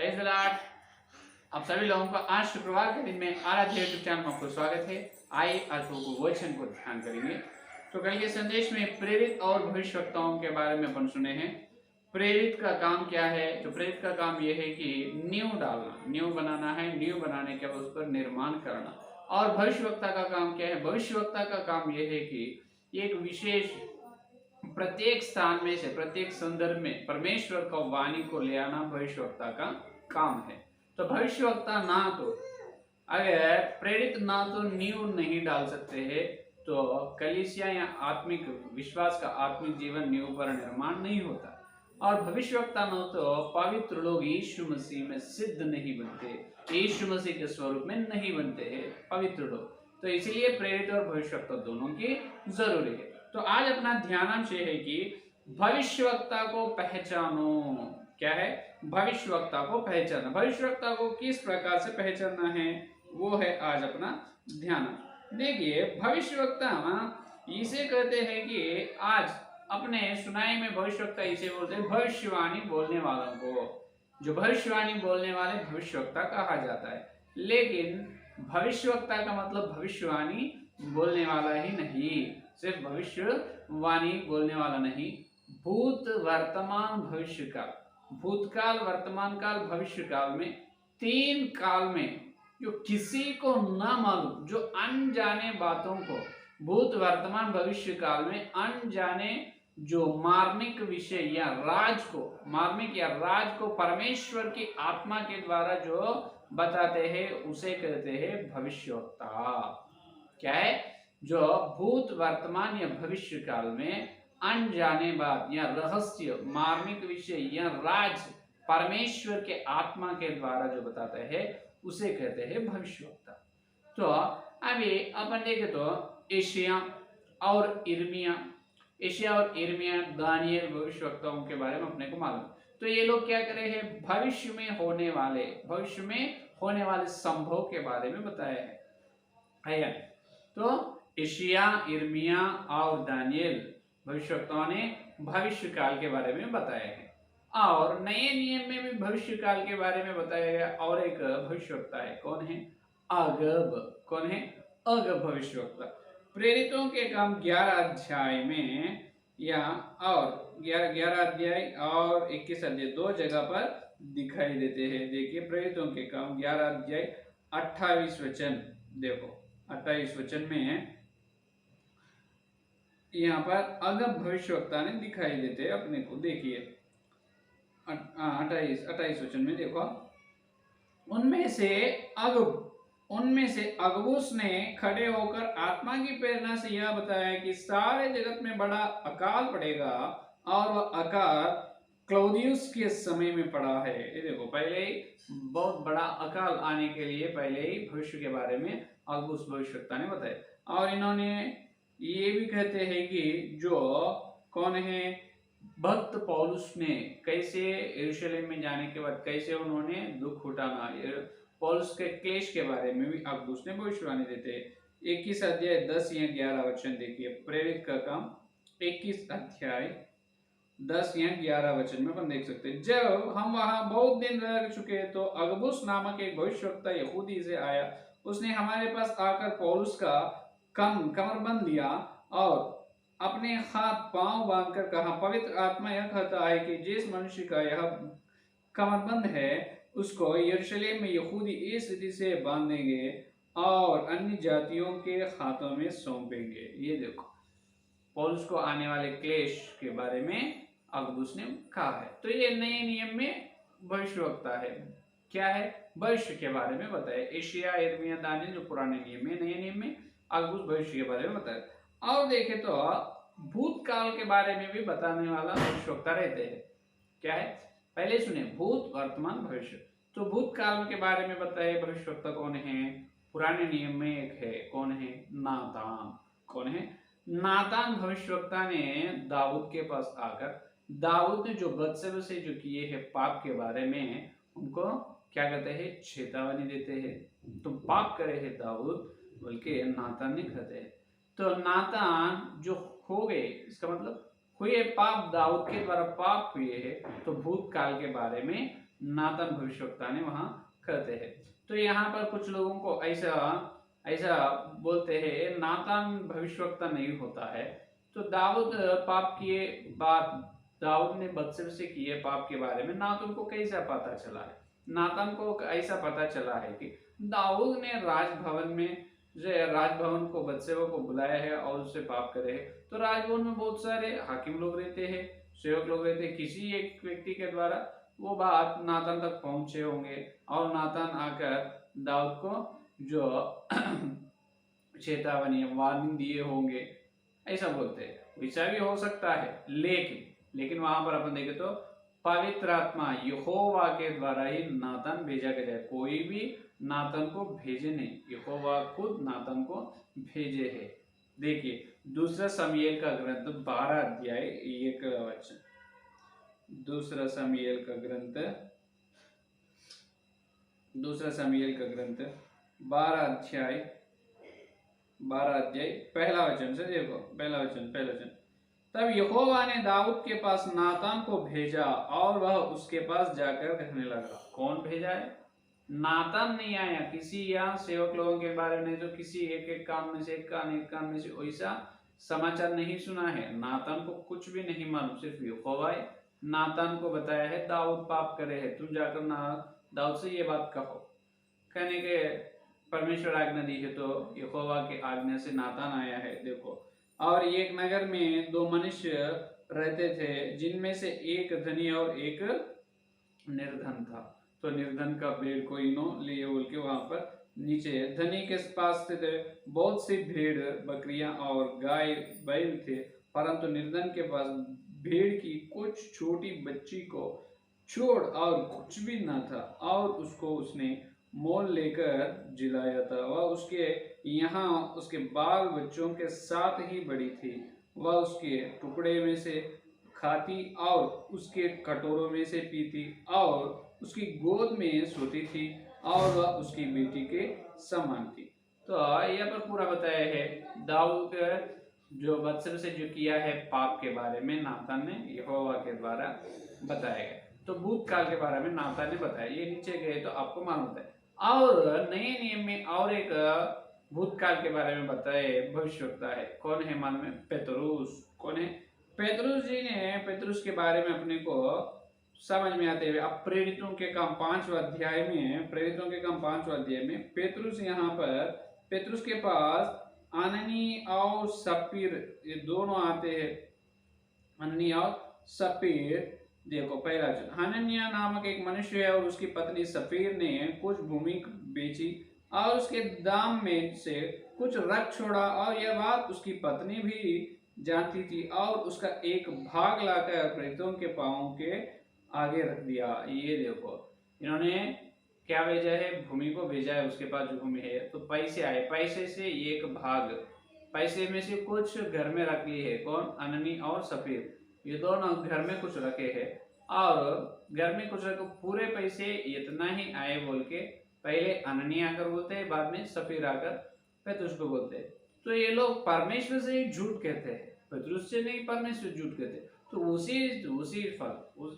Praise the Lord. आप सभी लोगों का आज शुक्रवार के दिन में आराध्य यूट्यूब चैनल में आपको स्वागत है। आइए आज को वचन को ध्यान करेंगे। तो कल के संदेश में प्रेरित और भविष्यवक्ताओं के बारे में अपन सुने हैं। प्रेरित का काम क्या है? तो प्रेरित का काम यह है कि नींव डालना, नींव बनाना है, नींव बनाने के बाद उस पर निर्माण करना। और भविष्यवक्ता का काम क्या है? भविष्यवक्ता का काम यह है कि एक विशेष प्रत्येक स्थान में से प्रत्येक संदर्भ में परमेश्वर का वाणी को ले आना भविष्यवक्ता का काम है। तो भविष्यवक्ता ना तो अगर प्रेरित ना तो नींव नहीं डाल सकते हैं तो कलीसिया या आत्मिक विश्वास का आत्मिक जीवन नींव पर निर्माण नहीं होता। और भविष्यवक्ता न तो पवित्र लोग यीशु मसीह में सिद्ध नहीं बनते, यीशु मसीह के स्वरूप में नहीं बनते हैं पवित्र लोग। तो इसलिए प्रेरित और भविष्यवक्ता दोनों की जरूरी है। तो आज अपना ध्यानांश है कि भविष्यवक्ता को पहचानो। क्या है? भविष्यवक्ता को पहचाना। भविष्यवक्ता को किस प्रकार से पहचानना है वो है आज अपना ध्यान। देखिए, भविष्यवक्ता इसे कहते हैं कि आज अपने सुनाई में भविष्यवक्ता इसे बोलते हैं भविष्यवाणी बोलने वालों को। जो भविष्यवाणी बोलने वाले भविष्यवक्ता कहा जाता है। लेकिन भविष्यवक्ता का मतलब भविष्यवाणी बोलने वाला ही नहीं, सिर्फ भविष्यवाणी बोलने वाला नहीं, भूत वर्तमान भविष्य काल, भूतकाल वर्तमान काल भविष्य काल में तीन काल में जो किसी को ना मालूम, जो अनजाने बातों को भूत वर्तमान भविष्य काल में अनजाने जो मार्मिक विषय या राज को, मार्मिक या राज को परमेश्वर की आत्मा के द्वारा जो बताते हैं उसे कहते हैं भविष्यवक्ता। क्या है? जो भूत वर्तमान या भविष्य काल में अनजाने बात या रहस्य, मार्मिक विषय या राज परमेश्वर के आत्मा के द्वारा जो बताते हैं उसे कहते हैं भविष्यवक्ता। तो अभी अपन देखे तो एशिया और इर्मिया, एशिया और इर्मिया, दानियल भविष्यवक्ताओं के बारे में अपने को मालूम। तो ये लोग क्या कर रहे हैं? भविष्य में होने वाले संभव के बारे में बताया है। तो एशिया, इर्मिया और दानियल भविष्यवक्ताओं ने भविष्य काल के बारे में बताया है। और नए नियम में भी भविष्य काल के बारे में बताया गया। और एक भविष्यवक्ता है, कौन है? अगब। कौन है? अगब भविष्यवक्ता। प्रेरितों के काम 11 अध्याय में या और 11 अध्याय और 21 अध्याय दो जगह पर दिखाई देते हैं। देखिए, प्रेरितों के काम 11 अध्याय 28 वचन, देखो 28 वचन में यहाँ पर अगब भविष्यवक्ता ने दिखाई देते हैं अपने को। देखिए 28 वचन में देखो, उनमें से अगबुस ने खड़े होकर आत्मा की प्रेरणा से यह बताया कि सारे जगत में बड़ा अकाल पड़ेगा और वह अकाल क्लौदियुस के समय में पड़ा है। ये देखो, पहले ही बहुत बड़ा अकाल आने के लिए पहले ही भविष्य के बारे में अगबुस भविष्यवक्ता ने बताया। और इन्होंने ये भी कहते हैं कि जो कौन है, भक्त पौलुस ने कैसे यरूशलेम में जाने के बाद कैसे उन्होंने दुख उठाना, पौलुस के क्लेश के बारे में भी अगबुस ने भविष्यवाणी देते हैं। 21 अध्याय 10 या 11 वचन देखिए, प्रेरित का काम 21 अध्याय 10 या 11 वचन में अपन देख सकते हैं। जब हम वहां बहुत दिन रह चुके तो अगबुस नामक एक भविष्यवक्ता यहूदी से आया। उसने हमारे पास आकर पौलुस का कमरबंद लिया और अपने हाथ पांव बांधकर कहा, पवित्र आत्मा यह कहता है कि जिस मनुष्य का यह कमरबंद है उसको यरूशलेम में यहूदी इस रीति से बांधेंगे और अन्य जातियों के हाथों में सौंपेंगे। ये देखो, पौलुस को आने वाले क्लेश के बारे में अगबुस ने कहा है। तो ये नए नियम में भविष्यवक्ता है। क्या है? भविष्य के बारे में बताया। एशिया, इर्मिया, दानियल जो पुराने नियम में, नए नियम में अगबुस भविष्य के बारे में बताया। और देखे तो भूतकाल के बारे में भी बताने वाला भविष्यवक्ता रहते हैं। क्या है? पहले सुने, भूत वर्तमान भविष्य। तो भूतकाल के बारे में बताए भविष्यवक्ता कौन है? पुराने नियम में एक है, कौन है? नातान। कौन है? नातान भविष्यवक्ता ने दाऊद के पास आकर, दाऊद ने जो बदशेबा से जो किए हैं पाप के बारे में उनको क्या कहते हैं? चेतावनी देते हैं। तुम पाप करे है दाऊद, बल्कि नातान ने कहते हैं। तो नातान जो हो गए, इसका मतलब हुए पाप, दाऊद के द्वारा पाप हुए हैं, तो भूतकाल के बारे में नातान भविष्यवक्ता ने वहां कहते हैं। तो यहाँ पर कुछ लोगों को ऐसा ऐसा बोलते हैं नातान भविष्यवक्ता नहीं होता है। तो दाऊद पाप किए बाद दाऊद ने बत्शेबा से किए पाप के बारे में नातान को कैसा पता चला है? नातान को ऐसा पता चला है कि दाऊद ने राजभवन में जो राजभवन को बत्शेबा को बुलाया है और उससे पाप करे है। तो राजभवन में बहुत सारे हाकिम लोग रहते हैं, सेवक लोग रहते हैं, किसी एक व्यक्ति के द्वारा वो बात नातान तक पहुंचे होंगे और नातान आकर दाऊद को जो चेतावनी वार्निंग दिए होंगे, ऐसा बोलते हैं। वैसा भी हो सकता है, लेकिन वहां पर अपन देखें तो पवित्र आत्मा यहोवा के द्वारा ही नातान भेजा गया है। कोई भी नातान को भेजे नहीं, यहोवा खुद नातान को भेजे है। देखिए दूसरा शमूएल का ग्रंथ 12 अध्याय 1 वचन। दूसरा शमूएल का ग्रंथ 12 अध्याय पहला वचन से देखो। पहला वचन। तब यहोवा ने दाऊद के पास नातान को भेजा और वह उसके पास जाकर कहने लगा। कौन भेजा है? नातान नहीं आया। किसी यहाँ सेवक लोगों के बारे में जो किसी एक कान में से एक कान में से वैसा समाचार नहीं सुना है। नातान को कुछ भी नहीं मालूम, सिर्फ यहोवा नातान को बताया है दाऊद पाप करे है, तुम जाकर दाऊद से ये बात कहो। कहने के परमेश्वर आज्ञा दी है, तो यहोवा के आज्ञा से नातान आया है। देखो, और एक नगर में 2 मनुष्य रहते थे, जिनमें से एक धनी और एक निर्धन था। तो निर्धन का भेड़ कोई नो लिए बोल के वहां पर नीचे धनी के पास थे बहुत सी भेड़ बकरियां और गाय बैल थे, परंतु निर्धन के पास भेड़ की कुछ छोटी बच्ची को छोड़ और कुछ भी न था, और उसको उसने मोल लेकर जिलाया था। वह उसके यहाँ उसके बाल बच्चों के साथ ही बड़ी थी। वह उसके टुकड़े में से खाती और उसके कटोरों में से पीती और उसकी गोद में सोती थी और वह उसकी बेटी के समान थी। तो यहाँ पर पूरा बताया है दाऊद जो बत्शेबा से जो किया है पाप के बारे में नातान ने यहोवा के द्वारा बताया गया। तो भूतकाल के बारे में नातान ने बताया। ये नीचे गए तो आपको मालूम होता है। और नए नियम में और एक भूतकाल के बारे में बताए भविष्यवक्ता है। कौन है मालूम है? पेतरुस। कौन है? पेतरुस जी ने पेतरुस के बारे में अपने को समझ में आते हुए अब प्रेरितों के काम 5वां अध्याय में पेतरुस यहाँ पर पेतरुस के पास अननी और सपीर ये दोनों आते हैं। अननी और सपीर देखो पहला हनन्याह नामक एक मनुष्य है और उसकी पत्नी सफीर ने कुछ भूमि बेची और उसके दाम में से कुछ रख छोड़ा, और यह बात उसकी पत्नी भी जानती थी, और उसका एक भाग लाकर प्रेरितों के पांवों के आगे रख दिया। ये देखो इन्होंने क्या भेजा है? भूमि को भेजा है। उसके पास जो भूमि है तो पैसे आए, पैसे से एक भाग, पैसे में से कुछ घर में रख लिए है। कौन? अननी और सफीर, ये दोनों घर में कुछ रखे हैं और घर में कुछ रखे। पूरे पैसे इतना ही आए बोल के पहले अननी आकर बोलते हैं, बाद में सफीर आकर पेतरुस को बोलते हैं। तो ये लोग परमेश्वर से ही झूठ कहते हैं, पेतरुस से नहीं, परमेश्वर झूठ कहते। तो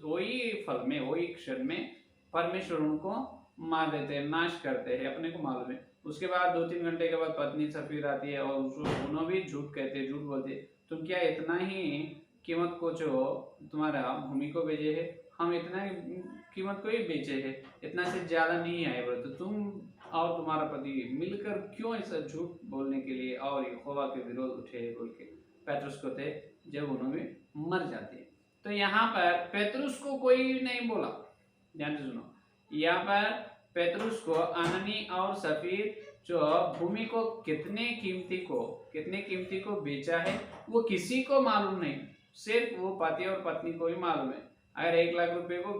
वही फल में वही क्षण में परमेश्वर उनको मार देते हैं, नाश करते हैं, अपने को मालूम है। उसके बाद 2-3 घंटे के बाद पत्नी सफीर आती है और उन्होंने भी झूठ कहते हैं, झूठ बोलते हैं, तुम क्या इतना ही कीमत को जो तुम्हारा भूमि को भेजे है, हम इतना कीमत को ही बेचे है, इतना से ज्यादा नहीं आए बोले, तो तुम और तुम्हारा पति मिलकर क्यों ऐसा झूठ बोलने के लिए और यहोवा के विरोध उठे बोल के पेतरुस को थे जब उन्होंने मर जाते हैं। तो यहाँ पर पेतरुस को कोई नहीं बोला, ध्यान से सुनो। यहाँ पर पेतरुस को अननी और सफीर जो भूमि को कितने कीमती को बेचा है वो किसी को मालूम नहीं, सिर्फ वो पति और पत्नी को ही मालूम है। अगर 1 लाख रुपए को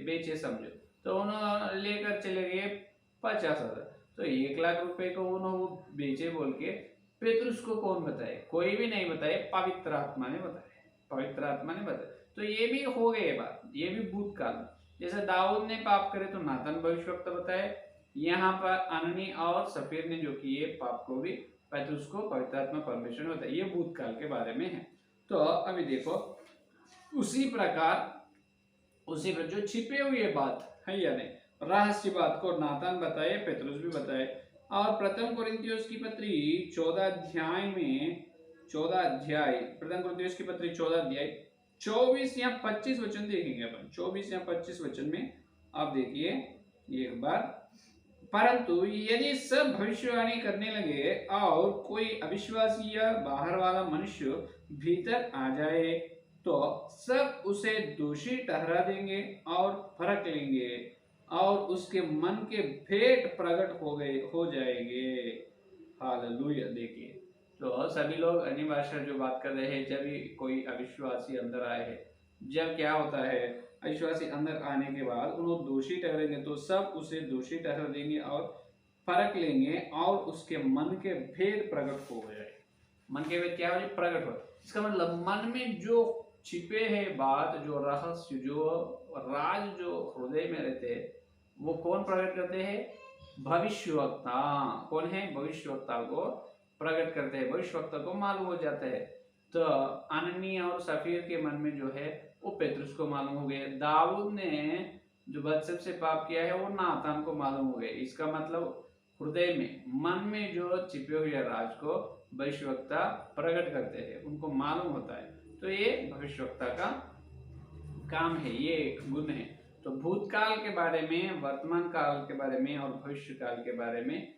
बेचे समझो, तो उन्होंने लेकर चले गए 50,000, तो 1 लाख रुपए को उन्होंने वो बेचे बोल के पेतरुस को कौन बताए? कोई भी नहीं बताए, पवित्र आत्मा ने बताया। तो ये भी हो गई बात, ये भी भूतकाल। जैसे दाऊद ने पाप करे तो नातान भविष्यवक्ता बताए, यहाँ पर अननी और सफीर ने जो किए पाप को भी पेतरुस को पवित्र आत्मा परमेश्वर ने बताया। ये भूतकाल के बारे में है। तो अभी देखो उसी प्रकार जो छिपे हुए बात है या नहीं। रहस्य बात को नातान बताए, पेतरुस भी बताए। और प्रथम कोरिन्थियोस की पत्री 14 अध्याय प्रथम कोरिन्थियोस की पत्री 14 अध्याय 24 या 25 वचन देखेंगे अपन। 24 या 25 वचन में आप देखिए एक बार, परंतु यदि सब भविष्यवाणी करने लगे और कोई अविश्वासी या बाहर वाला मनुष्य भीतर आ जाए तो सब उसे दोषी ठहरा देंगे और परख लेंगे और उसके मन के भेद प्रकट हो जाएंगे। हालेलुया। देखिए, तो सभी लोग अन्य भाषा जो बात कर रहे हैं, जब भी कोई अविश्वासी अंदर आए हैं, जब क्या होता है, अविश्वासी अंदर आने के बाद उन्हें दोषी ठहरेंगे तो सब उसे दोषी ठहरा देंगे और परख लेंगे और उसके मन के भेद प्रकट हो जाए। मन के भेद क्या हो, प्रकट हो। इसका मतलब मन में जो छिपे है बात, जो रहस्य, जो राज जो हृदय में रहते हैं, वो कौन प्रकट करते हैं? भविष्यवक्ता। कौन है? भविष्यवक्ता को प्रकट करते हैं। भविष्यवक्ता को मालूम हो जाता है। तो अननी और सफीर के मन में जो है वो पेतरुस को मालूम हो गया। दाऊद ने जो बदशेब से पाप किया है वो नातान को मालूम हो गया। इसका मतलब हृदय में, मन में जो छिपे हुए राज को भविष्यवक्ता प्रकट करते हैं, उनको मालूम होता है। तो ये भविष्यवक्ता का काम है, ये एक गुण है। तो भूतकाल के बारे में, वर्तमान काल के बारे में और भविष्य काल के बारे में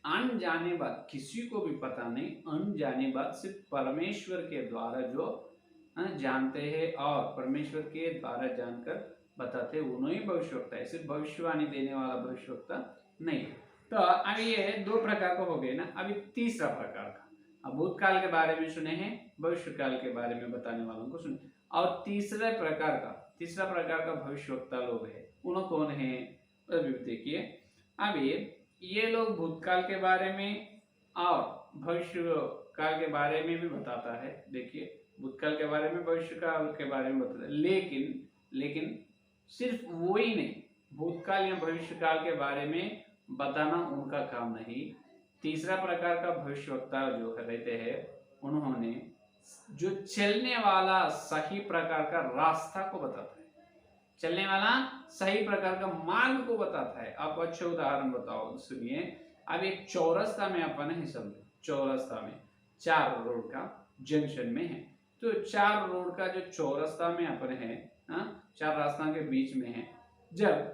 अनजाने बात किसी को भी पता नहीं। अनजाने बात सिर्फ परमेश्वर के द्वारा जो जानते हैं और परमेश्वर के द्वारा जानकर बताते, उन्हें ही भविष्यवक्ता है। सिर्फ भविष्यवाणी देने वाला भविष्यवक्ता नहीं। तो अब ये दो प्रकार का हो गए ना। अभी तीसरा प्रकार का, अब भूतकाल के बारे में सुने हैं, भविष्य काल के बारे में बताने वालों को सुने। और तीसरा प्रकार का भविष्यवक्ता लोग है, उन्होंने कौन है? अभी देखिए, अभी ये लोग भूतकाल के बारे में और भविष्य काल के बारे में भी बताता है। देखिए, भूतकाल के बारे में, भविष्य काल के बारे में बताता है, लेकिन सिर्फ वो ही नहीं, भूतकाल या भविष्य काल के बारे में बताना उनका काम नहीं। तीसरा प्रकार का भविष्यवक्ता जो रहते हैं, उन्होंने जो चलने वाला सही प्रकार का रास्ता को बताता है, चलने वाला सही प्रकार का मार्ग को बताता है। आप अच्छे उदाहरण बताओ, सुनिए। अब एक चौरस्ता में अपन है, समझो चौरस्ता में 4 रोड का जंक्शन में है। तो 4 रोड का जो चौरस्ता में अपन है, 4 रास्ता के बीच में है। जब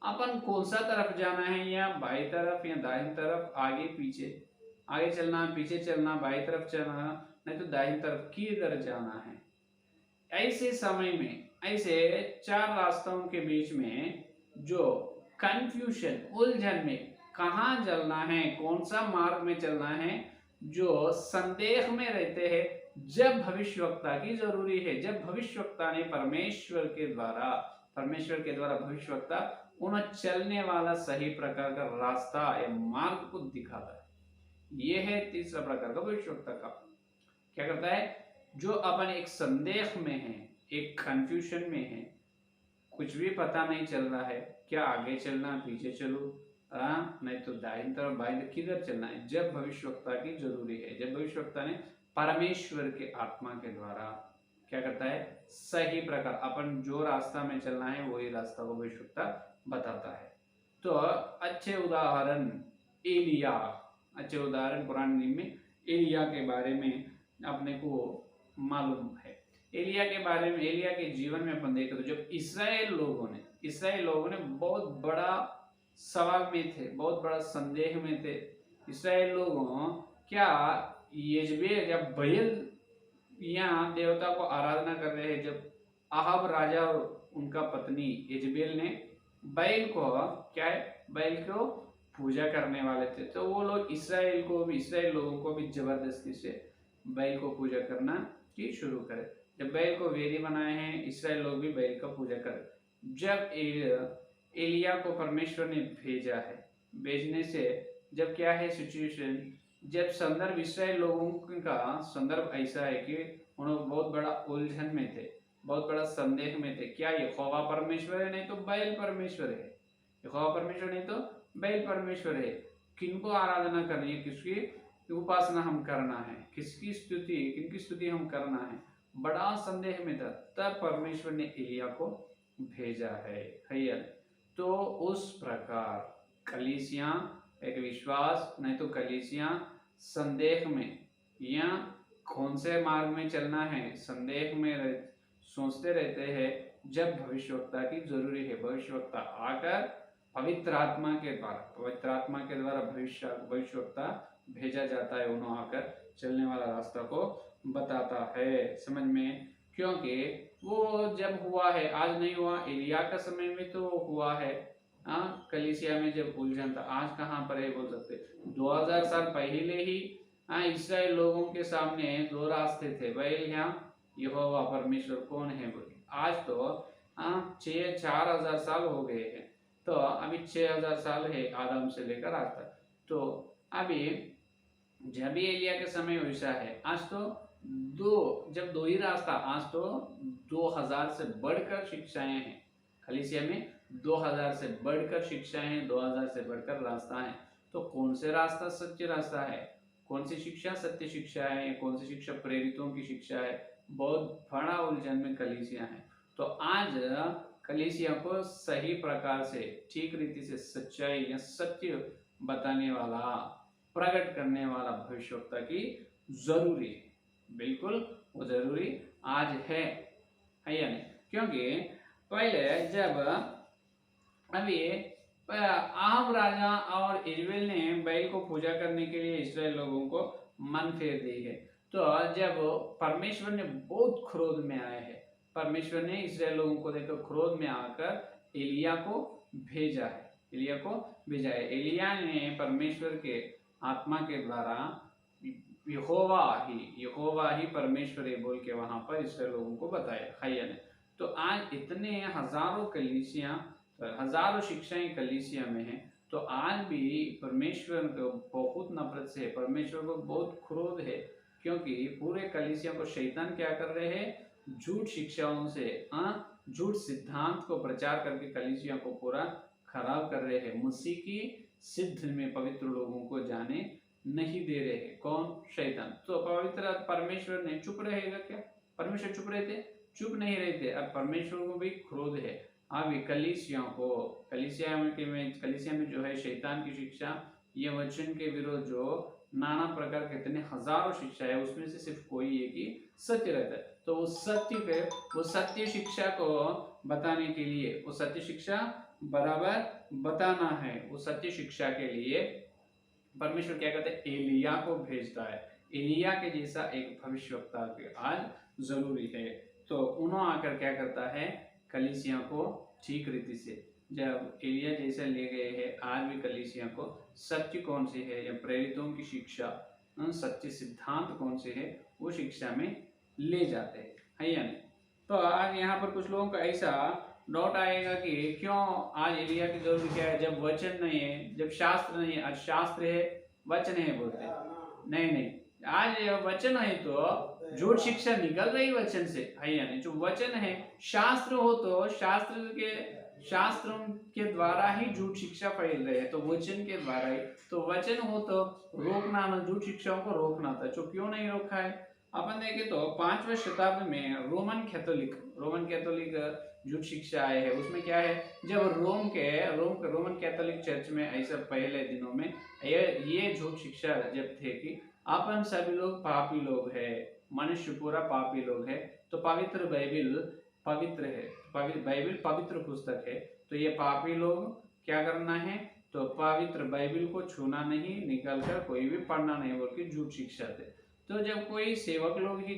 अपन कौन सा तरफ जाना है, या बाई तरफ या दाहिनी तरफ, आगे पीछे, आगे चलना, पीछे चलना, बाई तरफ चलना, नहीं तो दाहिनी तरफ किधर जाना है, ऐसे समय में, ऐसे 4 रास्तों के बीच में जो कंफ्यूजन, उलझन में कहाँ चलना है, कौन सा मार्ग में चलना है, जो संदेह में रहते हैं, जब भविष्यवक्ता की जरूरी है, जब भविष्यवक्ता ने परमेश्वर के द्वारा भविष्यवक्ता उन्हें चलने वाला सही प्रकार का रास्ता या मार्ग को दिखाता है। यह है तीसरा प्रकार का भविष्यवक्ता का। क्या करता है? जो अपन एक संदेह में है, एक कंफ्यूजन में है, कुछ भी पता नहीं चल रहा है, क्या आगे चलना, पीछे चलो, नहीं तो दाहिनी तरफ, बाईं तरफ, किधर चलना है, जब भविष्यवक्ता की जरूरी है, जब भविष्यवक्ता ने परमेश्वर के आत्मा के द्वारा क्या करता है, सही प्रकार अपन जो रास्ता में चलना है वही रास्ता को भविष्यवक्ता बताता है। तो अच्छे उदाहरण एलिया, अच्छे उदाहरण पुराने नियम में एलिया के बारे में अपने को मालूम है। एलिया के बारे में, एलिया के जीवन में अपन देखें तो जब इस्राएल लोगों ने बहुत बड़ा सवाल में थे, बहुत बड़ा संदेह में थे। इस्राएल लोगों क्या यजबेल या बैल यहाँ देवता को आराधना कर रहे हैं, जब अहाब राजा और उनका पत्नी यजबेल ने बैल को क्या है, बैल को पूजा करने वाले थे। तो वो लोग इस्राएल लोगों को भी जबरदस्ती से बैल को पूजा करना की शुरू करे। जब बैल को वेदी बनाए हैं, इस्राएल लोग भी बैल का पूजा करे। जब एलिया को परमेश्वर ने भेजा है, भेजने से जब क्या है सिचुएशन, जब संदर्भ इस्राएल लोगों का संदर्भ ऐसा है कि उन्होंने बहुत बड़ा उलझन में थे, बहुत बड़ा संदेह में थे, क्या यहोवा परमेश्वर है नहीं तो बैल परमेश्वर है, यहोवा परमेश्वर नहीं तो बैल परमेश्वर है, किनको आराधना करनी है, किसकी उपासना हम करना है, किसकी स्तुति हम करना है, बड़ा संदेह में था। तब परमेश्वर ने एलिया को भेजा है। तो उस प्रकार कलीसियां एक विश्वास नहीं तो कलीसियां संदेह में या कौन से मार्ग में चलना है संदेह में सोचते रहते हैं जब भविष्यवक्ता की जरूरी है। भविष्यवक्ता आकर पवित्र आत्मा के द्वारा भविष्यवक्ता भेजा जाता है, उन्होंने आकर चलने वाला रास्ता को बताता है समझ में। क्योंकि वो जब हुआ है, आज नहीं हुआ, एलिया का समय में तो हुआ है। कलीसिया में जब उलझन था, आज कहाँ पर है बोल सकते। 2000 साल पहले ही इसराइल लोगों के सामने दो रास्ते थे, भाई यहाँ यहोवा परमेश्वर कौन है बोले। आज तो 4000 साल हो गए हैं, तो अभी 6000 साल है आदम से लेकर आज तक। तो अभी जब भी एलिया के समय वैसा है, आज तो जब दो ही रास्ता, आज तो 2000 से बढ़कर शिक्षाएं हैं कलीसिया में, 2000 से बढ़कर शिक्षाएं हैं, 2000 से बढ़कर रास्ता है। तो कौन से रास्ता सच्चे रास्ता है, कौन सी शिक्षा सत्य शिक्षा है, कौन सी शिक्षा प्रेरितों की शिक्षा है, बहुत बड़ा उलझन में कलीसिया है। तो आज कलीसिया को सही प्रकार से ठीक रीति से सच्चाई या सत्य बताने वाला प्रकट करने वाला भविष्यवक्ता की जरूरी है, बिल्कुल वो जरूरी आज है या नहीं। क्योंकि पहले जब अभी आहाब राजा और इजबेल ने बैल को पूजा करने के लिए इसराइल लोगों को मन फेर दी है, तो जब परमेश्वर ने बहुत क्रोध में आए हैं, परमेश्वर ने इसराइल लोगों को देखकर क्रोध में आकर एलिया को भेजा है, एलिया ने परमेश्वर के आत्मा के द्वारा यहोवा ही परमेश्वर है बोल के वहां पर इसराइल लोगों को बताया खैया ने। तो आज इतने हजारों शिक्षाएं कलीसिया में है, तो आज भी परमेश्वर को बहुत नफरत से, परमेश्वर को बहुत क्रोध है, क्योंकि पूरे कलीसिया को शैतान क्या कर रहे हैं, झूठ शिक्षाओं से झूठ सिद्धांत को प्रचार करके कलीसिया को पूरा खराब कर रहे हैं, मसीह की सिद्ध में पवित्र लोगों को जाने नहीं दे रहे हैं। कौन? शैतान। तो पवित्र परमेश्वर ने चुप रहेगा क्या? परमेश्वर चुप रहते? चुप नहीं रहते। अब परमेश्वर को भी क्रोध है। अब कलीसिया में जो है शैतान की शिक्षा, ये वचन के विरोध जो नाना प्रकार के इतने हजारों शिक्षा है, उसमें से सिर्फ कोई एक ही सत्य रहता है। तो वो सत्य शिक्षा को बताने के लिए, वो सत्य शिक्षा बराबर बताना है, वो सत्य शिक्षा के लिए परमेश्वर क्या कहते हैं, एलिया को भेजता है। एलिया के जैसा एक भविष्यवक्ता आज जरूरी है। तो उन्होंने आकर क्या करता है, कलीसिया को ठीक रीति से, जब एलिया जैसा ले गए हैं, आज भी कलीसिया को सत्य कौन सी है या प्रेरितों की शिक्षा, सत्य सिद्धांत कौन से है, वो शिक्षा में ले जाते हैं, है या नहीं। तो आज यहाँ पर कुछ लोगों का ऐसा डाउट आएगा कि क्यों आज एलिया की जरूरत क्या है, जब वचन नहीं है, जब शास्त्र नहीं है। आज शास्त्र है, वचन है बोलते हैं, नहीं, आज वचन है तो झूठ शिक्षा निकल रही वचन से, है या नहीं। जो वचन है, शास्त्र हो तो शास्त्रों के द्वारा ही झूठ शिक्षा फैल रही है, तो वचन के द्वारा ही। तो वचन हो तो रोकना ना, झूठ शिक्षाओं को रोकना था, जो क्यों नहीं रोका है। अपन देखें तो 5वीं शताब्दी में रोमन कैथोलिक झूठ शिक्षा आए है। उसमें क्या है, जब रोमन कैथोलिक चर्च में ऐसा पहले दिनों में ये झूठ शिक्षा जब थे कि अपन सभी लोग पापी लोग है, मनुष्य पूरा पापी लोग है, तो पवित्र बाइबिल पवित्र है, बाइबिल पवित्र पुस्तक है, तो ये पापी लोग क्या करना है, तो पवित्र बाइबिल को छूना नहीं, निकल कर कोई भी पढ़ना नहीं बोल के झूठ शिक्षा थे। तो जब कोई सेवक लोग ही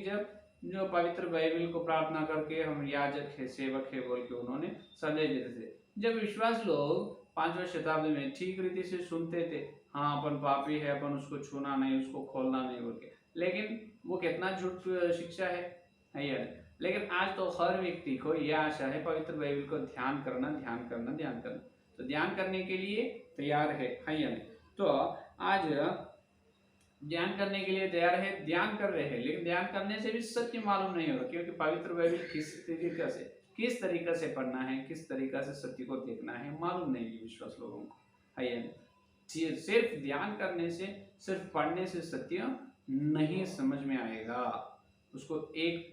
जो पवित्र बाइबिल को प्रार्थना करके हम याजक है, सेवक है बोल के उन्होंने संदेश देते थे, जब विश्वास लोग 5वीं शताब्दी में ठीक रीति से सुनते थे, हाँ अपन पापी है, अपन उसको छूना नहीं, उसको खोलना नहीं बोल के, लेकिन वो कितना झूठ शिक्षा है यार। लेकिन आज तो हर व्यक्ति को यह आशा है पवित्र बाइबिल को ध्यान करना, तो ध्यान करने के लिए तैयार है या नहीं। तो आज ध्यान करने के लिए तैयार है, ध्यान कर रहे हैं, लेकिन ध्यान करने से भी सत्य मालूम नहीं हो रहा, क्योंकि पवित्र बाइबिल किस तरीका से पढ़ना है, किस तरीका से सत्य को देखना है, मालूम नहीं है विश्वास लोगों को, है या नहीं। सिर्फ ध्यान करने से, सिर्फ पढ़ने से सत्य नहीं समझ में आएगा। उसको एक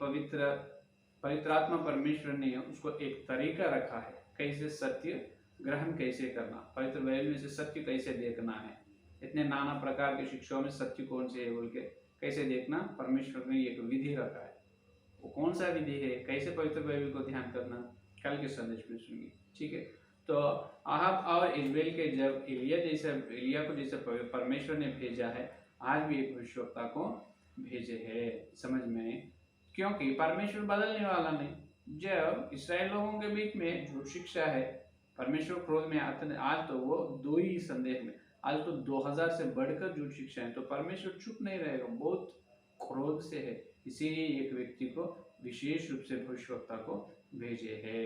पवित्रात्मा परमेश्वर ने उसको एक तरीका रखा है कैसे सत्य ग्रहण कैसे करना, पवित्र बाइबल में से सत्य कैसे देखना है, इतने नाना प्रकार की शिक्षाओं में सत्य कौन से है बोल के कैसे देखना, परमेश्वर ने एक विधि रखा है। वो कौन सा विधि है, कैसे पवित्र बाइबल को ध्यान करना, कल के संदेश में सुनिए, ठीक है। तो आहब और इजबेल के जब एलिया को जैसे परमेश्वर ने भेजा है, आज भी एक भविष्यवक्ता को भेजे है, समझ में, क्योंकि परमेश्वर बदलने वाला नहीं। जब इसराइल लोगों के बीच में झूठ शिक्षा है, परमेश्वर क्रोध में आते हैं, आज तो वो दो ही संदेश में, आज तो 2000 से बढ़कर झूठ शिक्षा है, तो परमेश्वर चुप नहीं रहेगा, बहुत क्रोध से है, इसीलिए एक व्यक्ति को विशेष रूप से भविष्यवक्ता को भेजे है।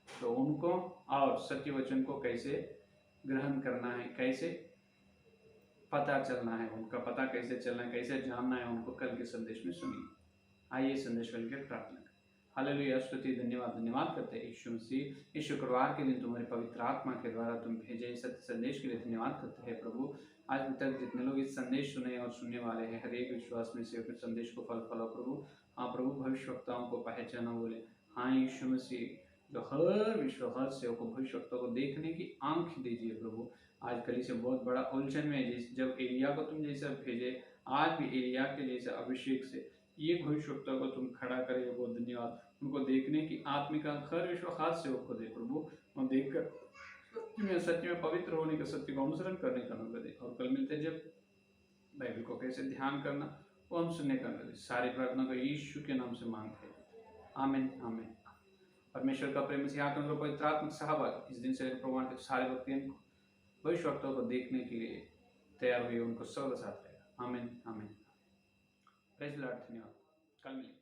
तो उनको और सत्य वचन को कैसे ग्रहण करना है, कैसे पता चलना है, उनका पता कैसे चलना है, कैसे जानना है, उनको कल के संदेश में सुनिए। आइए संदेश के प्रार्थना करें। हालेलुया, स्तुति धन्यवाद करते हैं यीशु मसीह, इस शुक्रवार के दिन तुम्हारी पवित्र आत्मा के द्वारा तुम भेजे सत्य संदेश के लिए धन्यवाद करते हैं प्रभु। आज तक जितने लोग इस संदेश सुने और सुनने वाले हैं, हर एक विश्वास में से अपने संदेश को फल फलो प्रभु। हाँ प्रभु, भविष्यवक्ताओं को पहचाना बोले, हाँ यीशु मसीह, जो हर हर सेवक को भविष्यवक्ता को देखने की आंख दीजिए प्रभु। आज कली से बहुत बड़ा उलझन में, जब एलिया को तुम जैसा भेजे, आज भी एलिया के जैसे अभिषेक से ये भविष्यवक्ता को तुम खड़ा करे, बहुत धन्यवाद। उनको देखने की आत्मिक हर विश्वास सेवक को दे प्रभु, और देखकर सत्य में पवित्र होने का, सत्य को अनुसरण करने का अनुभव दे। और कल मिलते जब बाइबल को कैसे ध्यान करना वो हम सुनने का अनुभव दे। सारी प्रार्थना को यीशु के नाम से मांगते हैं, आमीन आमीन। परमेश्वर का प्रेम से आत्मा पवित्रात्मक सहभाग इस दिन से प्रमाण के सारे भक्ति भविष्यवक्ताओं को देखने के लिए तैयार हुए, उनको सर्व साथ रहेगा, आमीन आमीन। प्रेज़ द लॉर्ड, धन्यवाद, कल मिलेंगे।